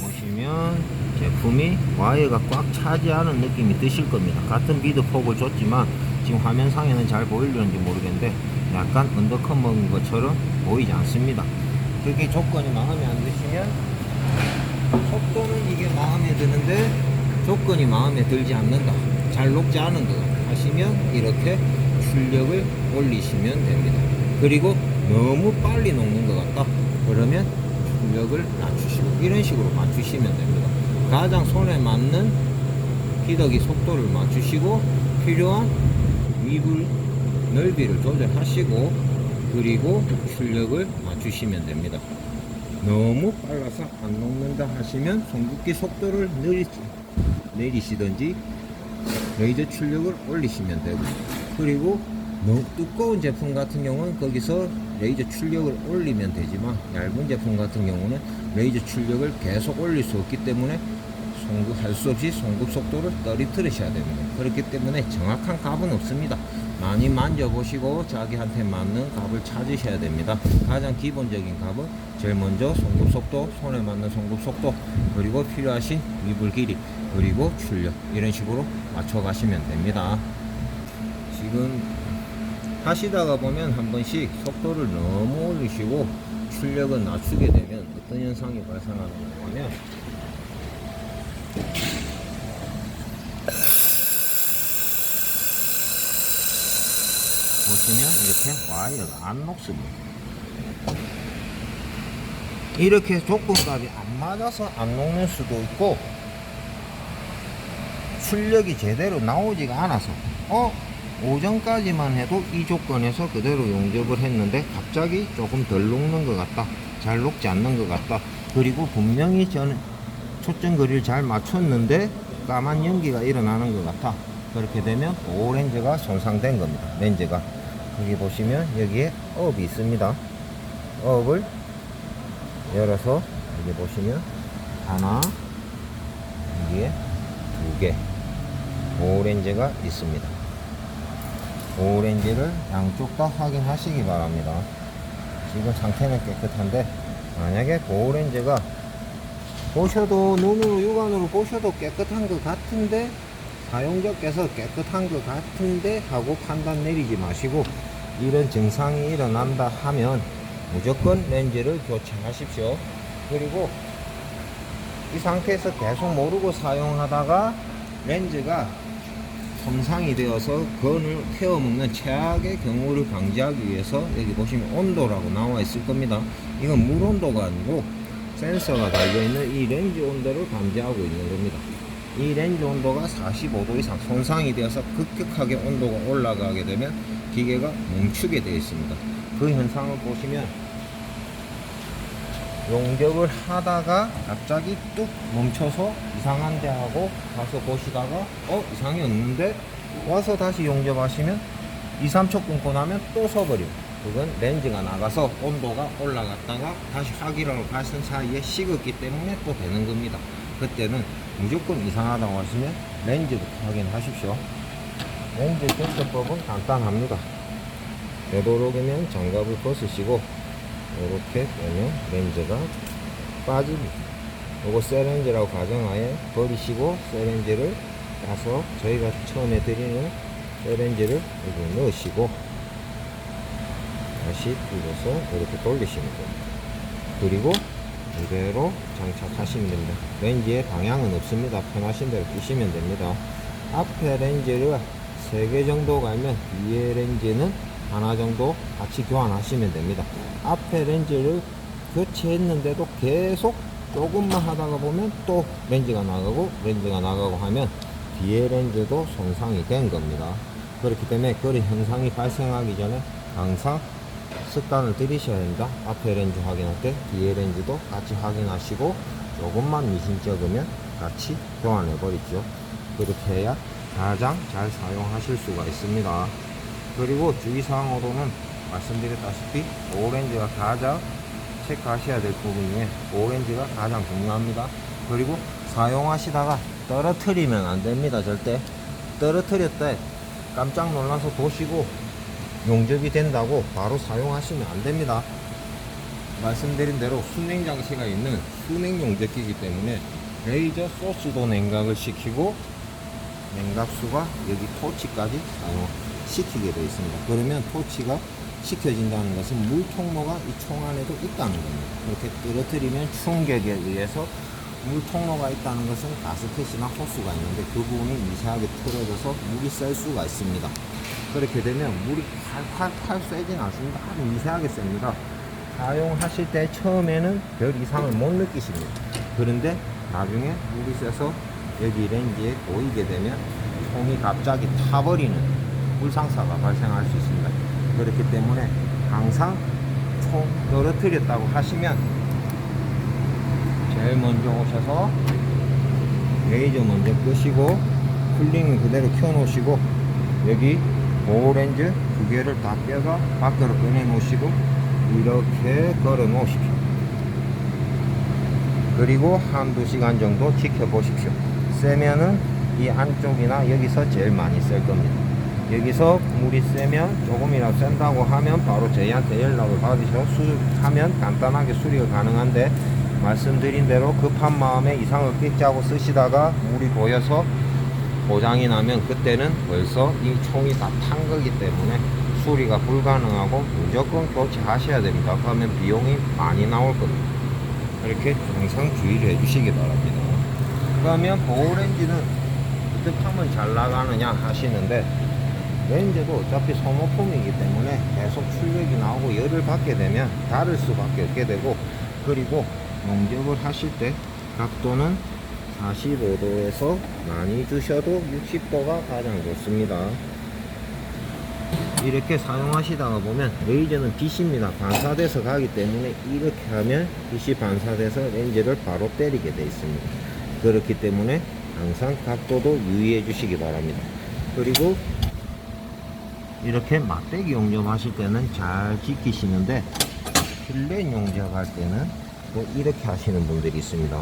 보시면 제품이 와이어가 꽉 차지 않은 느낌이 드실 겁니다. 같은 비드 폭을 줬지만 지금 화면상에는 잘 보이려는지 모르겠는데 약간 언더컷 먹은 것처럼 보이지 않습니다. 그렇게 조건이 마음에 안 드시면, 속도는 이게 마음에 드는데 조건이 마음에 들지 않는다, 잘 녹지 않은 것 하시면 이렇게 출력을 올리시면 됩니다. 그리고 너무 빨리 녹는 것 같다, 그러면 출력을 낮추시고, 이런 식으로 맞추시면 됩니다. 가장 손에 맞는 피더기 속도를 맞추시고, 필요한 위불 넓이를 조절하시고, 그리고 출력을 맞추시면 됩니다. 너무 빨라서 안 녹는다 하시면 송긋기 속도를 내리시든지 레이저 출력을 올리시면 되고, 그리고 너무 두꺼운 제품 같은 경우는 거기서 레이저 출력을 올리면 되지만, 얇은 제품 같은 경우는 레이저 출력을 계속 올릴 수 없기 때문에 송급할 수 없이 송급 속도를 떨어뜨리셔야 됩니다. 그렇기 때문에 정확한 값은 없습니다. 많이 만져보시고 자기한테 맞는 값을 찾으셔야 됩니다. 가장 기본적인 값은 제일 먼저 송급 속도, 손에 맞는 송급 속도, 그리고 필요하신 위불 길이, 그리고 출력, 이런 식으로 맞춰 가시면 됩니다. 지금 하시다가 보면 한 번씩 속도를 너무 올리시고 출력을 낮추게 되면 어떤 현상이 발생하는 거냐면, 보시면 이렇게 와이어가 안 녹습니다. 이렇게 조건값이 안 맞아서 안 녹는 수도 있고, 출력이 제대로 나오지가 않아서 오전까지만 해도 이 조건에서 그대로 용접을 했는데 갑자기 조금 덜 녹는 것 같다, 잘 녹지 않는 것 같다, 그리고 분명히 저는 초점거리를 잘 맞췄는데 까만 연기가 일어나는 것 같아, 그렇게 되면 오렌즈가 손상된 겁니다. 렌즈가 여기 보시면 여기에 업이 있습니다. 업을 열어서 여기 보시면 하나, 여기에 두 개 오렌즈가 있습니다. 오렌즈를 양쪽 다 확인하시기 바랍니다. 지금 상태는 깨끗한데, 만약에 오렌즈가 보셔도 눈으로 육안으로 보셔도 깨끗한 것 같은데 사용자께서 깨끗한 것 같은데 하고 판단 내리지 마시고, 이런 증상이 일어난다 하면 무조건 렌즈를 교체하십시오. 그리고 이 상태에서 계속 모르고 사용하다가 렌즈가 손상이 되어서 건을 태워먹는 최악의 경우를 방지하기 위해서 여기 보시면 온도라고 나와 있을 겁니다. 이건 물 온도가 아니고 센서가 달려있는 이 렌즈 온도를 감지하고 있는 겁니다. 이 렌즈 온도가 45도 이상 손상이 되어서 급격하게 온도가 올라가게 되면 기계가 멈추게 되어 있습니다. 그 현상을 보시면 용접을 하다가 갑자기 뚝 멈춰서 이상한데 하고 가서 보시다가 이상이 없는데 와서 다시 용접하시면 2, 3초 끊고 나면 또 서버려요. 그건 렌즈가 나가서 온도가 올라갔다가 다시 확인하러 가신 사이에 식었기 때문에 또 되는 겁니다. 그때는 무조건 이상하다고 하시면 렌즈부터 확인하십시오. 렌즈 교체법은 간단합니다. 되도록이면 장갑을 벗으시고 이렇게 빼면 렌즈가 빠집니다. 요거 새 렌즈라고 가정하에 버리시고 새 렌즈를 따서 저희가 처음에 드리는 새 렌즈를 여기 넣으시고 다시 풀어서 이렇게 돌리시면 됩니다. 그리고 이대로 장착하시면 됩니다. 렌즈에 방향은 없습니다. 편하신 대로 끼시면 됩니다. 앞에 렌즈를 3개 정도 갈면 뒤에 렌즈는 하나 정도 같이 교환하시면 됩니다. 앞에 렌즈를 교체했는데도 계속 조금만 하다가 보면 또 렌즈가 나가고 하면 뒤에 렌즈도 손상이 된 겁니다. 그렇기 때문에 그런 현상이 발생하기 전에 항상 습관을 들이셔야 됩니다. 앞에 렌즈 확인할 때 뒤에 렌즈도 같이 확인하시고 조금만 미심쩍으면 같이 교환해 버리죠. 그렇게 해야 가장 잘 사용하실 수가 있습니다. 그리고 주의사항으로는 말씀드렸다시피 보호렌즈가 가장 체크하셔야 될 부분 중에 보호렌즈가 가장 중요합니다. 그리고 사용하시다가 떨어뜨리면 안 됩니다. 절대 떨어뜨렸다 깜짝 놀라서 보시고 용접이 된다고 바로 사용하시면 안 됩니다. 말씀드린 대로 순냉 장치가 있는 순냉 용접기이기 때문에 레이저 소스도 냉각을 시키고 냉각수가 여기 토치까지 사용시키게 되어 있습니다. 그러면 토치가 시켜진다는 것은 물 통로가 이 총 안에도 있다는 겁니다. 이렇게 떨어뜨리면 충격에 의해서 물 통로가 있다는 것은 가스켓이나 호스가 있는데 그 부분이 미세하게 틀어져서 물이 셀 수가 있습니다. 그렇게 되면 물이 팔팔 쐬진 않습니다. 아주 미세하게 셉니다. 사용하실 때 처음에는 별 이상을 못 느끼십니다. 그런데 나중에 물이 새서 여기 렌즈에 보이게 되면 총이 갑자기 타버리는 불상사가 발생할 수 있습니다. 그렇기 때문에 항상 총 떨어뜨렸다고 하시면 제일 먼저 오셔서 레이저 먼저 끄시고 쿨링은 그대로 켜놓으시고 여기 보호렌즈 2개를 다 빼가 밖으로 꺼내 놓으시고 이렇게 걸어 놓으십시오. 그리고 한두 시간 정도 지켜보십시오. 세면은 이 안쪽이나 여기서 제일 많이 쓸 겁니다. 여기서 물이 세면 조금이라도 센다고 하면 바로 저희한테 연락을 받으셔서 수리하면 간단하게 수리가 가능한데 말씀드린 대로 급한 마음에 이상을 끼치하고 쓰시다가 물이 고여서 고장이 나면 그때는 벌써 이 총이 다 탄 거기 때문에 수리가 불가능하고 무조건 교체하셔야 됩니다. 그러면 비용이 많이 나올 겁니다. 이렇게 항상 주의를 해주시기 바랍니다. 그러면 보호렌즈는 어떻게 하면 잘 나가느냐 하시는데 렌즈도 어차피 소모품이기 때문에 계속 출력이 나오고 열을 받게 되면 닳을 수밖에 없게 되고 그리고 용접을 하실 때 각도는 45도에서 많이 주셔도 60도가 가장 좋습니다. 이렇게 사용하시다가 보면 레이저는 빛입니다. 반사돼서 가기 때문에 이렇게 하면 빛이 반사돼서 렌즈를 바로 때리게 되어 있습니다. 그렇기 때문에 항상 각도도 유의해 주시기 바랍니다. 그리고 이렇게 막대기 용접하실 때는 잘 지키시는데 필렛 용접할 때는 또 이렇게 하시는 분들이 있습니다.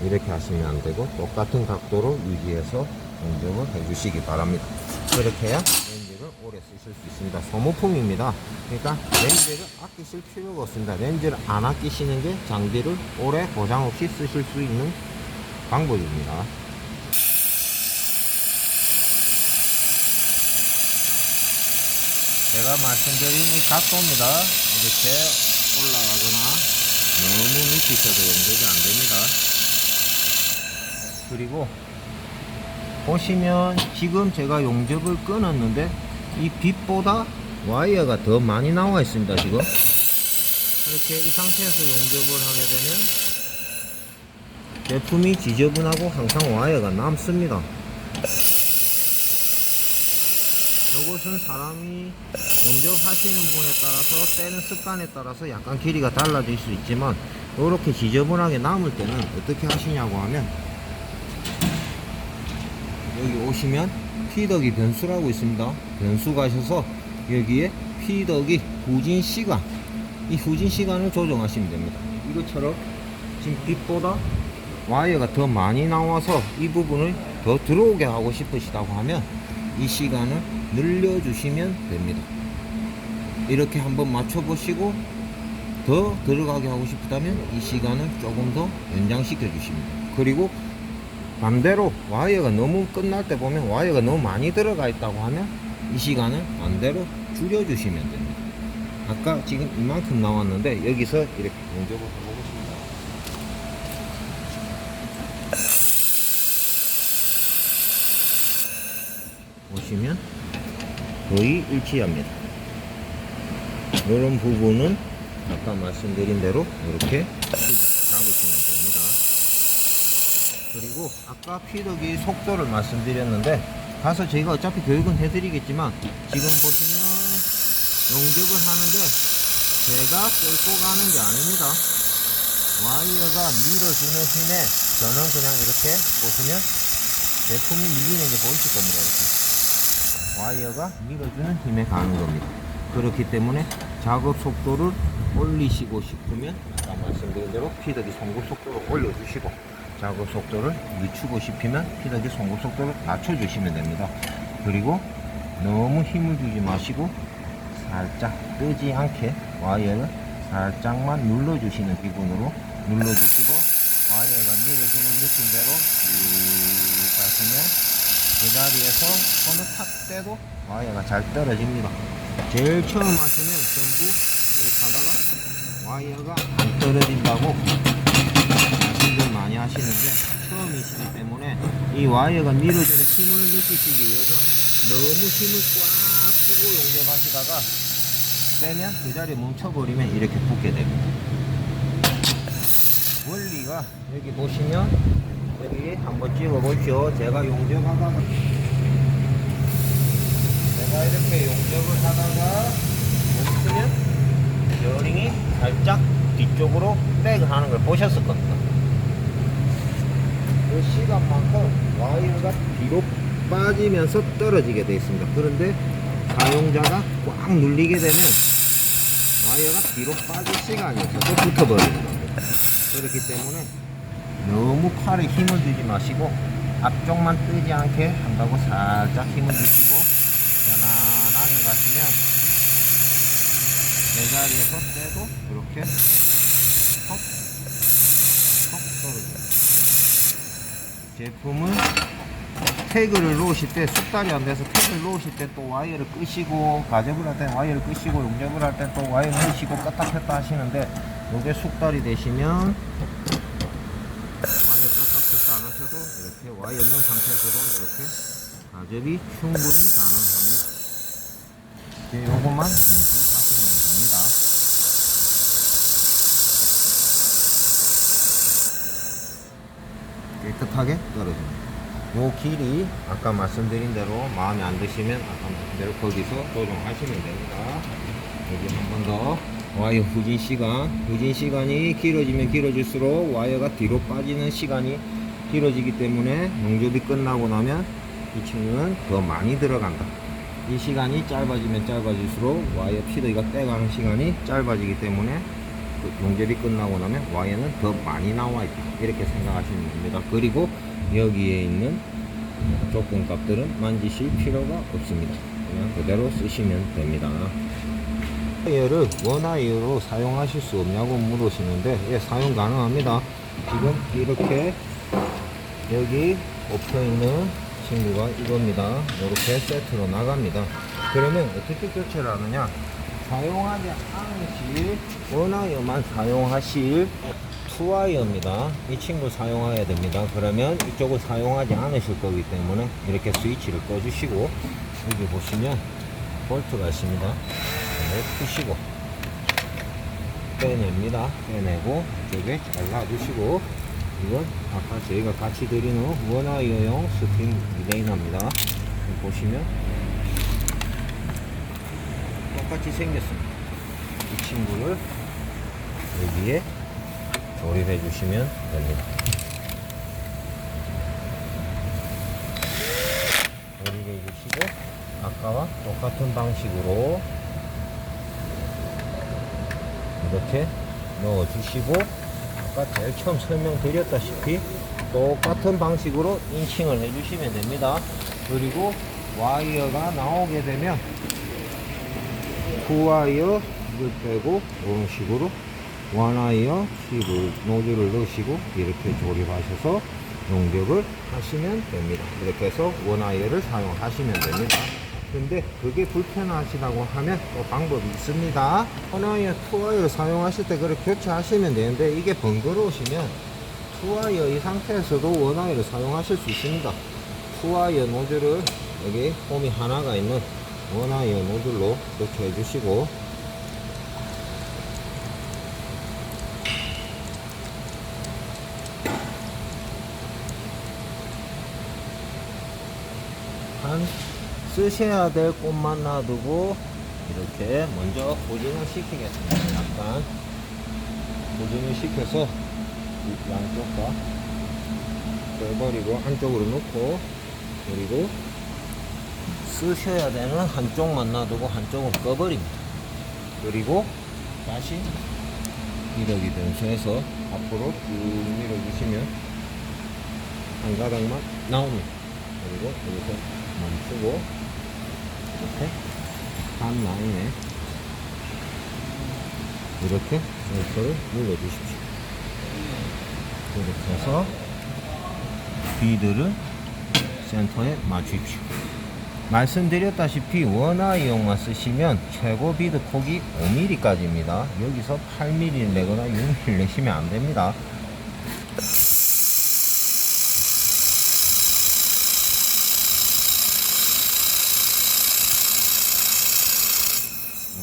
이렇게 하시면 안 되고 똑같은 각도로 유지해서 용접을 해 주시기 바랍니다. 그렇게 해야 렌즈를 오래 쓰실 수 있습니다. 소모품입니다. 그러니까 렌즈를 아끼실 필요가 없습니다. 렌즈를 안 아끼시는 게 장비를 오래 고장 없이 쓰실 수 있는 방법입니다. 제가 말씀드린 이 각도입니다. 이렇게 올라가거나 너무 밑에 있어도 용접이 안 됩니다. 그리고 보시면 지금 제가 용접을 끊었는데 이 빛보다 와이어가 더 많이 나와 있습니다. 지금 이렇게 이 상태에서 용접을 하게 되면 제품이 지저분하고 항상 와이어가 남습니다. 이것은 사람이 용접하시는 분에 따라서 떼는 습관에 따라서 약간 길이가 달라질 수 있지만 이렇게 지저분하게 남을 때는 어떻게 하시냐고 하면 여기 오시면 피덕이 변수라고 있습니다. 변수 가셔서 여기에 피덕이 후진 시간, 이 후진 시간을 조정하시면 됩니다. 이것처럼 지금 빛보다 와이어가 더 많이 나와서 이 부분을 더 들어오게 하고 싶으시다고 하면 이 시간을 늘려주시면 됩니다. 이렇게 한번 맞춰보시고 더 들어가게 하고 싶다면 이 시간을 조금 더 연장시켜 주십니다. 그리고 반대로 와이어가 너무 끝날 때 보면 와이어가 너무 많이 들어가 있다고 하면 이 시간을 반대로 줄여 주시면 됩니다. 아까 지금 이만큼 나왔는데 여기서 이렇게 용접을 해보겠습니다. 보시면 거의 일치합니다. 이런 부분은 아까 말씀드린 대로 이렇게 잡으시면 됩니다. 그리고 아까 피덕이 속도를 말씀드렸는데 가서 저희가 어차피 교육은 해드리겠지만 지금 보시면 용접을 하는데 제가 끌고 가는 게 아닙니다. 와이어가 밀어주는 힘에 저는 그냥 이렇게 보시면 제품이 밀리는 게 보이실 겁니다. 이렇게 와이어가 밀어주는 힘에 가는 겁니다. 그렇기 때문에 작업 속도를 올리시고 싶으면 아까 말씀드린 대로 피덕이 송구 속도를 올려주시고 작업 속도를 늦추고 싶으면 피덕이 송구 속도를 낮춰주시면 됩니다. 그리고 너무 힘을 주지 마시고 살짝 뜨지 않게 와이어를 살짝만 눌러주시는 기분으로 눌러주시고 와이어가 밀어주는 느낌대로 쭉 가시면 그 자리에서 손을 탁 떼도 와이어가 잘 떨어집니다. 제일 처음 하시면 전부 이렇게 하다가 와이어가 안 떨어진다고 말씀들 많이 하시는데 처음이시기 때문에 이 와이어가 밀어주는 힘을 느끼시기 위해서 너무 힘을 꽉 쓰고 용접하시다가 빼면 그 자리에 멈춰버리면 이렇게 붙게 됩니다. 원리가 여기 보시면 여기 한번 찍어 보시오. 제가 용접하다가 이렇게 용접을 하다가 멈추면 베어링이 살짝 뒤쪽으로 백을 하는 걸 보셨을 겁니다. 그 시간만큼 와이어가 뒤로 빠지면서 떨어지게 되어 있습니다. 그런데 사용자가 꽉 눌리게 되면 와이어가 뒤로 빠질 시간이 없어서 붙어버리는 겁니다. 그렇기 때문에 너무 팔에 힘을 주지 마시고 앞쪽만 뜨지 않게 한다고 살짝 힘을 주시고 편안하게 가시면 제자리에서 떼도 이렇게 턱 떨어집니다. 제품을 태그를 놓으실 때 숙달이 안 돼서 태그를 놓으실 때 또 와이어를 끄시고 가접을 할 때 와이어를 끄시고 용접을 할 때 또 와이어 넣으시고 껐다 켰다 하시는데 이게 숙달이 되시면 와이어 껐다 켰다 안 하셔도 이렇게 와이어 넣은 상태에서도 이렇게 가접이 충분히 가능합니다. 이제 요것만 연습하시면 됩니다. 깨끗하게 떨어집니다. 요 길이 아까 말씀드린 대로 마음에 안 드시면 아까 말씀드린 대로 거기서 조정하시면 됩니다. 여기 한 번 더 와이어 후진 시간이 길어지면 길어질수록 와이어가 뒤로 빠지는 시간이 길어지기 때문에 용접이 끝나고 나면 이 층은 더 많이 들어간다. 이 시간이 짧아지면 짧아질수록 와이어 피더기가 떼가는 시간이 짧아지기 때문에 용접이 끝나고 나면 와이어는 더 많이 나와 있다. 이렇게 생각하시면 됩니다. 그리고 여기에 있는 조건값들은 만지실 필요가 없습니다. 그냥 그대로 쓰시면 됩니다. 와이어를 원와이어로 사용하실 수 없냐고 물으시는데 예, 사용 가능합니다. 지금 이렇게 여기 엎혀 있는 친구가 이겁니다. 이렇게 세트로 나갑니다. 그러면 어떻게 교체를 하느냐? 사용하지 않으실 원와이어만 사용하실 투와이어입니다. 이 친구 사용해야 됩니다. 그러면 이쪽을 사용하지 않으실 거기 때문에 이렇게 스위치를 꺼주시고, 여기 보시면 볼트가 있습니다. 네, 푸시고 빼냅니다. 빼내고 이쪽에 잘라주시고, 이건 아까 저희가 같이 드리는 원와이어용 스프링 리레이너입니다. 보시면 똑같이 생겼습니다. 이 친구를 여기에 조립해 주시면 됩니다. 조립해 주시고, 아까와 똑같은 방식으로 이렇게 넣어 주시고, 아까 제일 처음 설명드렸다시피 똑같은 방식으로 인칭을 해 주시면 됩니다. 그리고 와이어가 나오게 되면 투와이어 이걸 빼고 이런 식으로 원와이어 팁을 노즐을 넣으시고 이렇게 조립하셔서 용접을 하시면 됩니다. 이렇게 해서 원와이어를 사용하시면 됩니다. 근데 그게 불편하시다고 하면 또 방법이 있습니다. 원와이어 투와이어 사용하실 때 그렇게 교체하시면 되는데, 이게 번거로우시면 투와이어 이 상태에서도 원와이어를 사용하실 수 있습니다. 투와이어 노즐을 여기 홈이 하나가 있는 원와이어 노즐로 교체해 주시고, 한 쓰셔야 될 곳만 놔두고 이렇게 먼저 고정을 시키겠습니다. 약간 고정을 시켜서 양쪽과 빼버리고 한쪽으로 놓고, 그리고 쓰셔야 되는 한쪽만 놔두고 한쪽은 꺼버립니다. 그리고 다시 미러기 변수해서 앞으로 쭉 밀어주시면 한 가닥만 나옵니다. 그리고 여기서 멈추고 이렇게 한 라인에 이렇게 왼손을 눌러주십시오. 이렇게 해서 비드를 센터에 맞추십시오. 말씀드렸다시피 원와이어만 쓰시면 최고 비드 폭이 5mm까지입니다. 여기서 8mm 내거나 6mm 내시면 안 됩니다.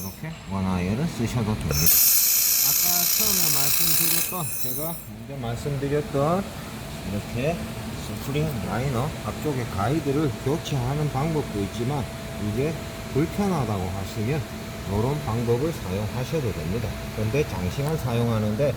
이렇게 원와이어를 쓰셔도 됩니다. 아까 처음에 제가 먼저 말씀드렸던 이렇게 스프링 라이너 앞쪽에 가이드를 교체하는 방법도 있지만, 이게 불편하다고 하시면 이런 방법을 사용하셔도 됩니다. 근데 장시간 사용하는데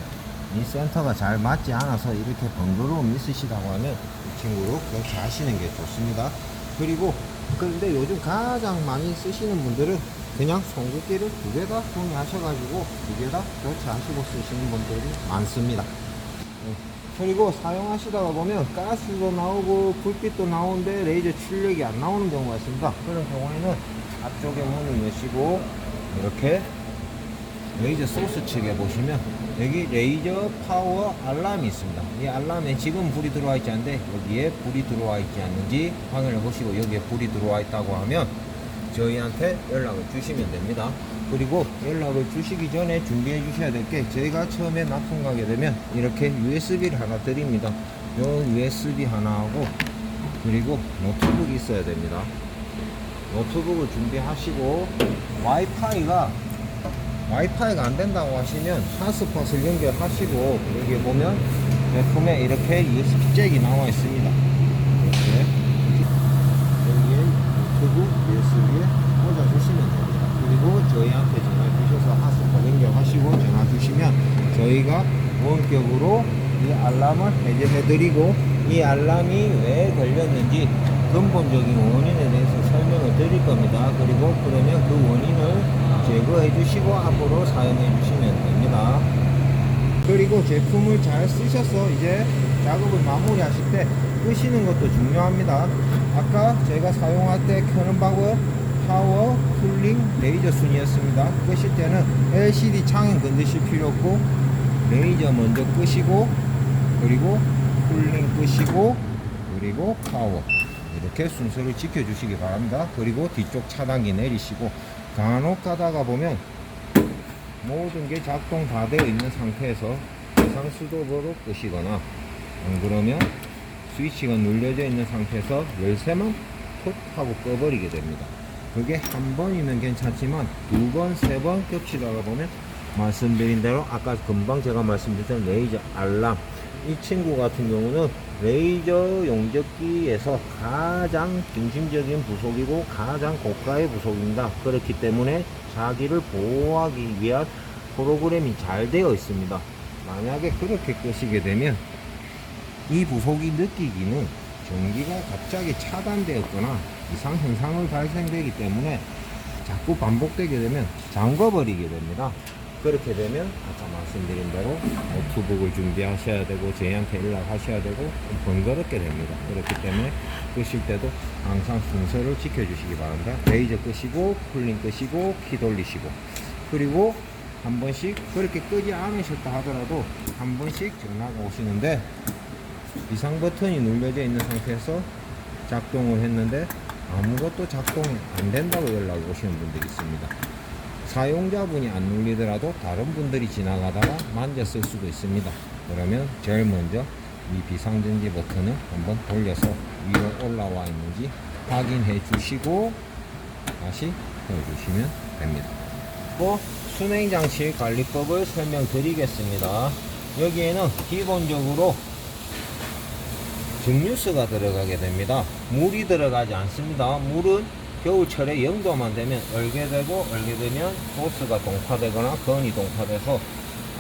이 센터가 잘 맞지 않아서 이렇게 번거로움이 있으시다고 하면 이 친구로 교체하시는 게 좋습니다. 그리고 근데 요즘 가장 많이 쓰시는 분들은 그냥 송긋기를 두 개 다 구매하셔가지고 두 개 다 교체하시고 쓰시는 분들이 많습니다. 그리고 사용하시다가 보면 가스도 나오고 불빛도 나오는데 레이저 출력이 안 나오는 경우가 있습니다. 그런 경우에는 앞쪽에 문을 여시고 이렇게 레이저 소스 측에 보시면 여기 레이저 파워 알람이 있습니다. 이 알람에 지금 불이 들어와 있지 않은데 여기에 불이 들어와 있지 않는지 확인해 보시고, 여기에 불이 들어와 있다고 하면 저희한테 연락을 주시면 됩니다. 그리고 연락을 주시기 전에 준비해 주셔야 될 게, 저희가 처음에 납품하게 되면 이렇게 USB를 하나 드립니다. 요 USB 하나하고 그리고 노트북이 있어야 됩니다. 노트북을 준비하시고, 와이파이가 안 된다고 하시면 핫스팟을 연결하시고, 여기 보면 제품에 이렇게 USB 잭이 나와 있습니다. 이렇게 여기에 노트북 USB에 꽂아주시면 됩니다. 그리고 저희한테 전화 주셔서 핫스팟 연결하시고 전화 주시면 저희가 원격으로 이 알람을 해제해드리고, 이 알람이 왜 걸렸는지 근본적인 원인에 대해서 설명을 드릴 겁니다. 그리고 그러면 그 원인을 제거해 주시고 앞으로 사용해 주시면 됩니다. 그리고 제품을 잘 쓰셔서 이제 작업을 마무리 하실 때 끄시는 것도 중요합니다. 아까 제가 사용할 때 켜는 방법 파워, 쿨링, 레이저 순이었습니다. 끄실 때는 LCD 창은 건드실 필요 없고 레이저 먼저 끄시고, 그리고 쿨링 끄시고, 그리고 파워 이렇게 순서를 지켜주시기 바랍니다. 그리고 뒤쪽 차단기 내리시고, 간혹 가다가 보면 모든 게 작동 다 되어 있는 상태에서 비상 스톱으로 끄시거나, 안 그러면 스위치가 눌려져 있는 상태에서 열쇠만 톡 하고 꺼버리게 됩니다. 그게 한 번이면 괜찮지만 두 번, 세 번 겹치다가 보면 말씀드린 대로 아까 금방 제가 말씀드렸던 레이저 알람, 이 친구 같은 경우는 레이저 용접기에서 가장 중심적인 부속이고 가장 고가의 부속입니다. 그렇기 때문에 자기를 보호하기 위한 프로그램이 잘 되어 있습니다. 만약에 그렇게 끄시게 되면 이 부속이 느끼기는 전기가 갑자기 차단되었거나 이상 현상을 발생되기 때문에 자꾸 반복되게 되면 잠궈버리게 됩니다. 그렇게 되면 아까 말씀드린 대로 노트북을 준비하셔야 되고 저희한테 연락하셔야 되고 번거롭게 됩니다. 그렇기 때문에 끄실 때도 항상 순서를 지켜주시기 바랍니다. 레이저 끄시고 쿨링 끄시고 키 돌리시고, 그리고 한 번씩 그렇게 끄지 않으셨다 하더라도 한 번씩 전화가 오시는데 비상 버튼이 눌려져 있는 상태에서 작동을 했는데 아무것도 작동이 안 된다고 연락이 오시는 분들이 있습니다. 사용자분이 안 눌리더라도 다른 분들이 지나가다가 만졌을 수도 있습니다. 그러면 제일 먼저 이 비상전지 버튼을 한번 돌려서 위로 올라와 있는지 확인해 주시고 다시 켜주시면 됩니다. 또 순행장치 관리법을 설명드리겠습니다. 여기에는 기본적으로 증류수가 들어가게 됩니다. 물이 들어가지 않습니다. 물은 겨울철에 0도만 되면 얼게 되고, 얼게 되면 호스가 동파되거나 건이 동파돼서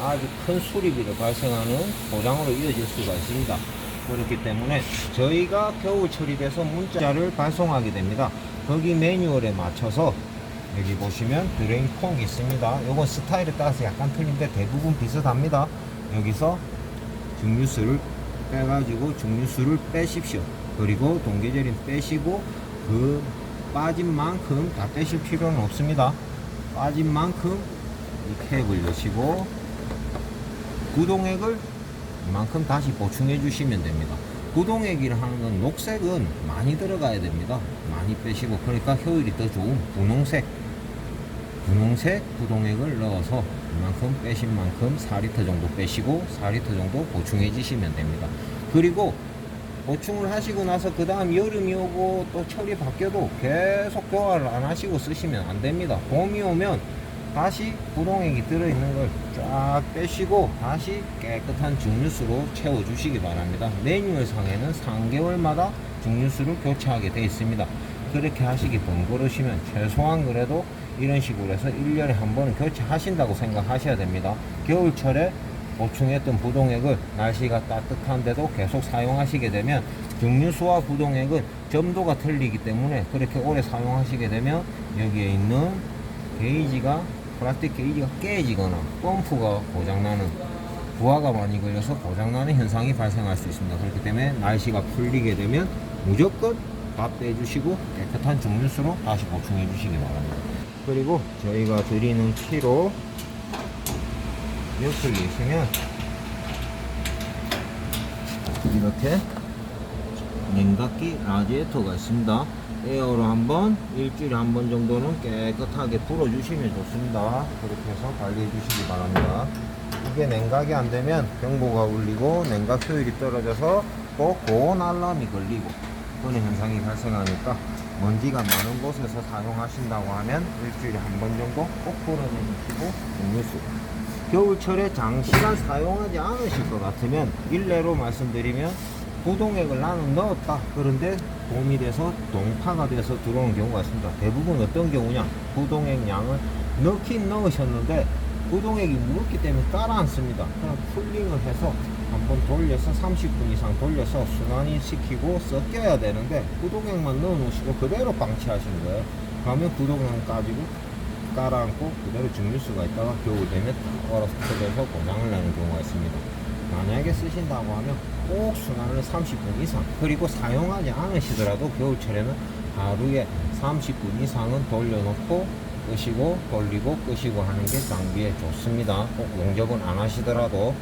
아주 큰 수리비를 발생하는 고장으로 이어질 수가 있습니다. 그렇기 때문에 저희가 겨울철이 돼서 문자를 발송하게 됩니다. 거기 매뉴얼에 맞춰서 여기 보시면 드레인 폼이 있습니다. 이건 스타일에 따라서 약간 틀린데 대부분 비슷합니다. 여기서 증류수를 빼가지고 증류수를 빼십시오. 그리고 동계절인 빼시고 그 빠진 만큼 다 빼실 필요는 없습니다. 빠진 만큼 이 캡을 여시고 구동액을 이만큼 다시 보충해 주시면 됩니다. 구동액이라 하는 건 녹색은 많이 들어가야 됩니다. 많이 빼시고, 그러니까 효율이 더 좋은 분홍색 구동액을 넣어서 이만큼 빼신 만큼 4리터 정도 빼시고 4리터 정도 보충해 주시면 됩니다. 그리고 보충을 하시고 나서 그 다음 여름이 오고 또 철이 바뀌어도 계속 교환을 안 하시고 쓰시면 안 됩니다. 봄이 오면 다시 구동액이 들어있는 걸 쫙 빼시고 다시 깨끗한 증류수로 채워주시기 바랍니다. 매뉴얼 상에는 3개월마다 증류수를 교체하게 되어 있습니다. 그렇게 하시기 번거로우시면 최소한 그래도 이런 식으로 해서 1년에 한 번은 교체하신다고 생각하셔야 됩니다. 겨울철에 보충했던 부동액을 날씨가 따뜻한데도 계속 사용하시게 되면 증류수와 부동액은 점도가 틀리기 때문에 그렇게 오래 사용하시게 되면 여기에 있는 게이지가, 플라스틱 게이지가 깨지거나 펌프가 고장나는, 부하가 많이 걸려서 고장나는 현상이 발생할 수 있습니다. 그렇기 때문에 날씨가 풀리게 되면 무조건 밥 빼주시고 깨끗한 증류수로 다시 보충해 주시기 바랍니다. 그리고 저희가 드리는 키로 옆을 내시면 이렇게 냉각기 라디에이터가 있습니다. 에어로 한번 일주일에 한 번 정도는 깨끗하게 불어주시면 좋습니다. 그렇게 해서 관리해 주시기 바랍니다. 이게 냉각이 안 되면 경보가 울리고 냉각 효율이 떨어져서 또 고온 알람이 걸리고 그런 현상이 발생하니까 먼지가 많은 곳에서 사용하신다고 하면 일주일에 한 번 정도 꼭 불어내주시고 증류수, 겨울철에 장시간 사용하지 않으실 것 같으면 일례로 말씀드리면 부동액을 나는 넣었다. 그런데 봄이 돼서 동파가 돼서 들어오는 경우가 있습니다. 대부분 어떤 경우냐, 부동액 양을 넣긴 넣으셨는데 부동액이 무겁기 때문에 깔아앉습니다. 그럼 쿨링을 해서 한번 돌려서 30분 이상 돌려서 순환이 시키고 섞여야 되는데 부동액만 넣어 놓으시고 그대로 방치하시는 거예요. 그러면 부동액 가지고 깔아앉고 그대로 증류수가 있다가 겨울 되면 얼어서 터져서 고장을 내는 경우가 있습니다. 만약에 쓰신다고 하면 꼭 순환을 30분 이상, 그리고 사용하지 않으시더라도 겨울철에는 하루에 30분 이상은 돌려놓고 끄시고 돌리고 끄시고 하는 게 장비에 좋습니다. 꼭 용접은 안 하시더라도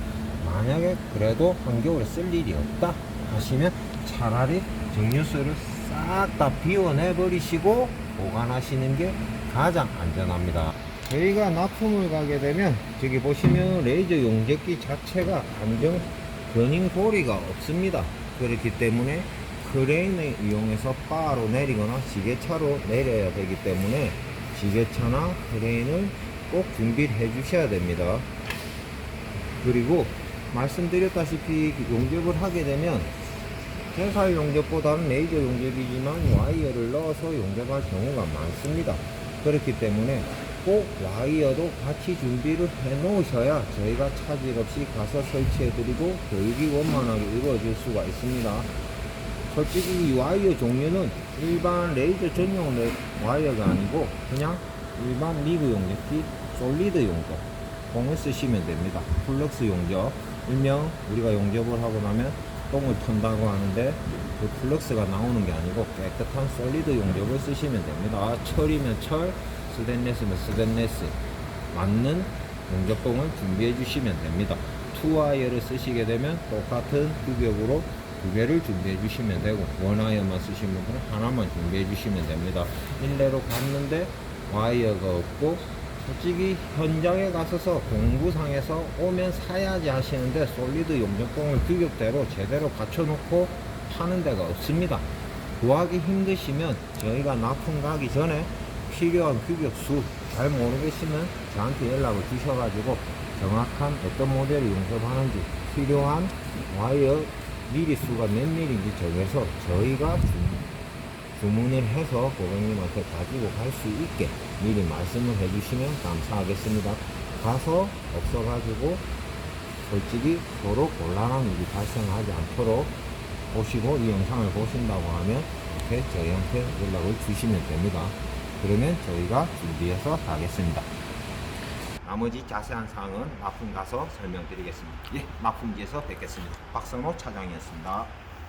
만약에 그래도 한겨울에 쓸 일이 없다 하시면 차라리 증류수를 싹 다 비워내 버리시고 보관하시는 게 가장 안전합니다. 저희가 납품을 가게 되면 저기 보시면 레이저 용접기 자체가 감정 견인 고리가 없습니다. 그렇기 때문에 크레인을 이용해서 바로 내리거나 지게차로 내려야 되기 때문에 지게차나 크레인을 꼭 준비를 해 주셔야 됩니다. 그리고 말씀드렸다시피 용접을 하게 되면 생살 용접보다는 레이저 용접이지만 와이어를 넣어서 용접할 경우가 많습니다. 그렇기 때문에 꼭 와이어도 같이 준비를 해 놓으셔야 저희가 차질 없이 가서 설치해 드리고 교육이 원만하게 이루어질 수가 있습니다. 솔직히 이 와이어 종류는 일반 레이저 전용 와이어가 아니고 그냥 일반 미그 용접기 솔리드 용접 공을 쓰시면 됩니다. 플럭스 용접, 일명 우리가 용접을 하고 나면 똥을 턴다고 하는데 그 플럭스가 나오는 게 아니고 깨끗한 솔리드 용접을 쓰시면 됩니다. 철이면 철, 스테인리스면 스테인리스 맞는 용접봉을 준비해 주시면 됩니다. 투와이어를 쓰시게 되면 똑같은 규격으로 두 개를 준비해 주시면 되고, 원와이어만 쓰시는 분은 하나만 준비해 주시면 됩니다. 일례로 갔는데 와이어가 없고 솔직히 현장에 가서서 공구상에서 오면 사야지 하시는데 솔리드 용접봉을 규격대로 제대로 갖춰놓고 파는 데가 없습니다. 구하기 힘드시면 저희가 납품 가기 전에 필요한 규격수 잘 모르겠으면 저한테 연락을 주셔가지고 정확한 어떤 모델을 용접하는지 필요한 와이어 미리수가 몇 미리인지 정해서 저희가 주문을 해서 고객님한테 가지고 갈 수 있게 미리 말씀을 해주시면 감사하겠습니다. 가서 없어가지고 솔직히 서로 곤란한 일이 발생하지 않도록 보시고 이 영상을 보신다고 하면 이렇게 저희한테 연락을 주시면 됩니다. 그러면 저희가 준비해서 가겠습니다. 나머지 자세한 사항은 납품 가서 설명드리겠습니다. 예, 납품지에서 뵙겠습니다. 박성호 차장이었습니다.